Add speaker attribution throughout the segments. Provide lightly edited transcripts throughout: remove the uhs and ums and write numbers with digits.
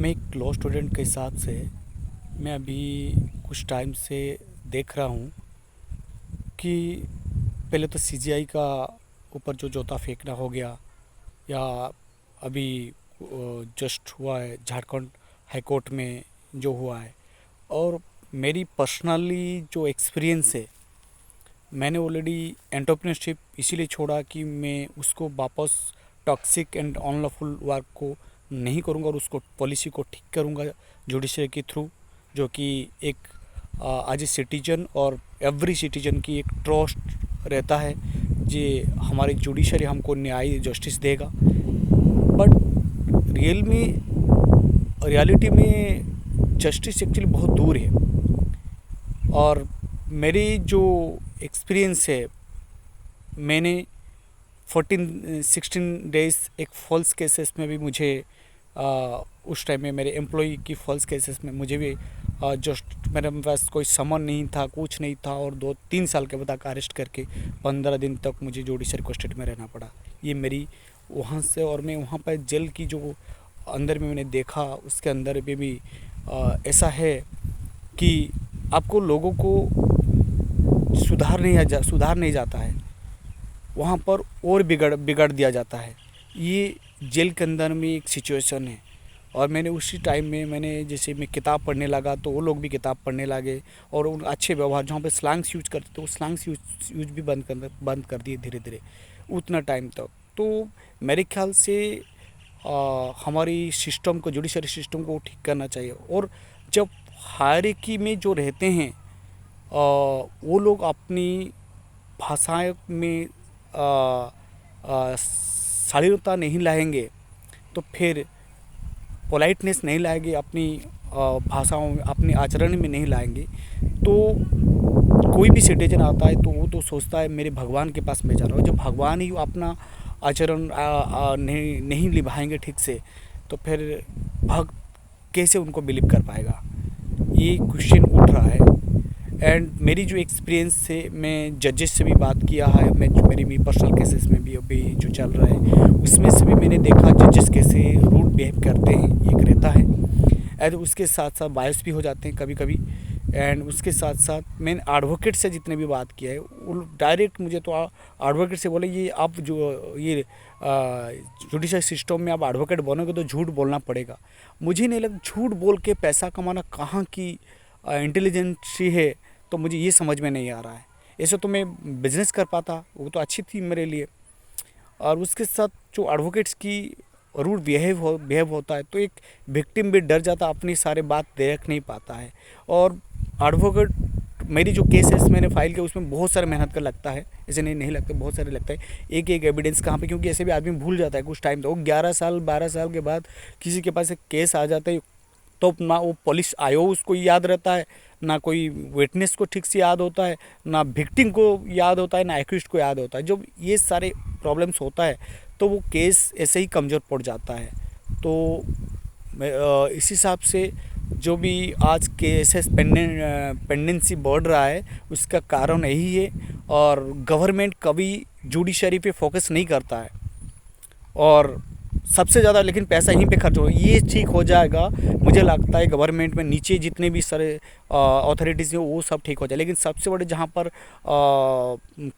Speaker 1: मैं एक law student के हिसाब से मैं अभी कुछ टाइम से देख रहा हूँ कि पहले तो सीजीआई का ऊपर जो जूता फेंकना हो गया, या अभी जस्ट हुआ है झारखंड हाई कोर्ट में जो हुआ है। और मेरी पर्सनली जो एक्सपीरियंस है, मैंने ऑलरेडी एंटरप्रेन्योरशिप इसीलिए छोड़ा कि मैं उसको वापस टॉक्सिक एंड अनलॉफुल वर्क को नहीं करूँगा और उसको पॉलिसी को ठीक करूँगा जुडिशरी के थ्रू, जो कि एक एज ए सिटीजन और एवरी सिटीजन की एक ट्रस्ट रहता है जे हमारी जुडिशरी हमको न्याय जस्टिस देगा। बट रियलिटी में जस्टिस एक्चुअली बहुत दूर है। और मेरी जो एक्सपीरियंस है, मैंने 14-16 डेज़ एक फ़ॉल्स केसेस में भी मुझे उस टाइम में मेरे एम्प्लॉई की फ़ॉल्स केसेस में मुझे भी जस्ट मेरे पास कोई समन नहीं था, कुछ नहीं था, और 2-3 साल के बाद अरेस्ट करके 15 दिन तक मुझे जुडिशरी कस्टडी में रहना पड़ा। ये मेरी वहाँ से, और मैं वहाँ पर जेल की जो अंदर में मैंने देखा, उसके अंदर में भी ऐसा है कि आपको लोगों को सुधार नहीं जाता है, वहाँ पर और बिगड़ दिया जाता है। ये जेल के अंदर में एक सिचुएशन है। और मैंने उसी टाइम में जैसे मैं किताब पढ़ने लगा तो वो लोग भी किताब पढ़ने लगे, और उन अच्छे व्यवहार जहाँ पे स्लैंग्स यूज करते तो वो स्लैंग्स यूज भी बंद कर दिए धीरे धीरे उतना टाइम तक। तो मेरे ख्याल से हमारी सिस्टम को, जुडिशरी सिस्टम को ठीक करना चाहिए। और जब हायरार्की में जो रहते हैं वो लोग अपनी भाषाएं में शालीनता नहीं लाएंगे, तो फिर पोलाइटनेस नहीं लाएंगे, अपनी भाषाओं में, अपने आचरण में नहीं लाएंगे, तो कोई भी सिटीजन आता है तो वो तो सोचता है मेरे भगवान के पास मैं जा रहा हूँ। जब भगवान ही अपना आचरण नहीं निभाएंगे ठीक से, तो फिर भक्त कैसे उनको बिलीव कर पाएगा? ये क्वेश्चन उठ रहा है। एंड मेरी जो एक्सपीरियंस से, मैं जजेस से भी बात किया है, मेरी भी पर्सनल केसेस में भी अभी जो चल रहा है उसमें से भी मैंने देखा जजेस कैसे रूड बिहेव करते हैं, एक रहता है। एंड उसके साथ साथ बायस भी हो जाते हैं कभी कभी। एंड उसके साथ साथ मैंने एडवोकेट से जितने भी बात किया है, वो डायरेक्ट मुझे तो एडवोकेट से बोले ये आप जो ये जुडिशरी सिस्टम में आप एडवोकेट बनोगे तो झूठ बोलना पड़ेगा। मुझे नहीं लगता झूठ बोल के पैसा कमाना कहाँ की इंटेलिजेंसी है, तो मुझे ये समझ में नहीं आ रहा है। ऐसे तो मैं बिजनेस कर पाता, वो तो अच्छी थी मेरे लिए। और उसके साथ जो एडवोकेट्स की रूड बिहेव होता है, तो एक विक्टिम भी डर जाता, अपनी सारे बात देख नहीं पाता है। और एडवोकेट, मेरी जो केसेस मैंने फाइल किया उसमें बहुत सारा मेहनत का लगता है, ऐसे नहीं लगता, बहुत सारे लगता है। एक एक एविडेंस कहाँ पे, क्योंकि ऐसे भी आदमी भूल जाता है कुछ टाइम तो 11 साल 12 साल के बाद किसी के पास एक केस आ जाता है, तो ना वो पुलिस आयो उसको याद रहता है, ना कोई विटनेस को ठीक से याद होता है, ना विक्टिम को याद होता है, ना एक्यूज्ड को याद होता है। जब ये सारे प्रॉब्लम्स होता है तो वो केस ऐसे ही कमज़ोर पड़ जाता है। तो इस हिसाब से जो भी आज केसेस पेंडेंसी बढ़ रहा है, उसका कारण यही है। और गवर्नमेंट कभी जुडिशरी पे फोकस नहीं करता है, और सबसे ज़्यादा लेकिन पैसा यहीं पे खर्च हो, ये ठीक हो जाएगा मुझे लगता है। गवर्नमेंट में नीचे जितने भी सारे अथॉरिटीज़ हैं वो सब ठीक हो जाए, लेकिन सबसे बड़े जहाँ पर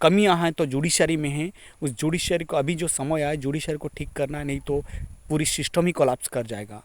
Speaker 1: कमियां हैं तो जुडिशरी में हैं। उस जुडिशरी को अभी जो समय आया जुडिशरी को ठीक करना है, नहीं तो पूरी सिस्टम ही कोलैप्स कर जाएगा।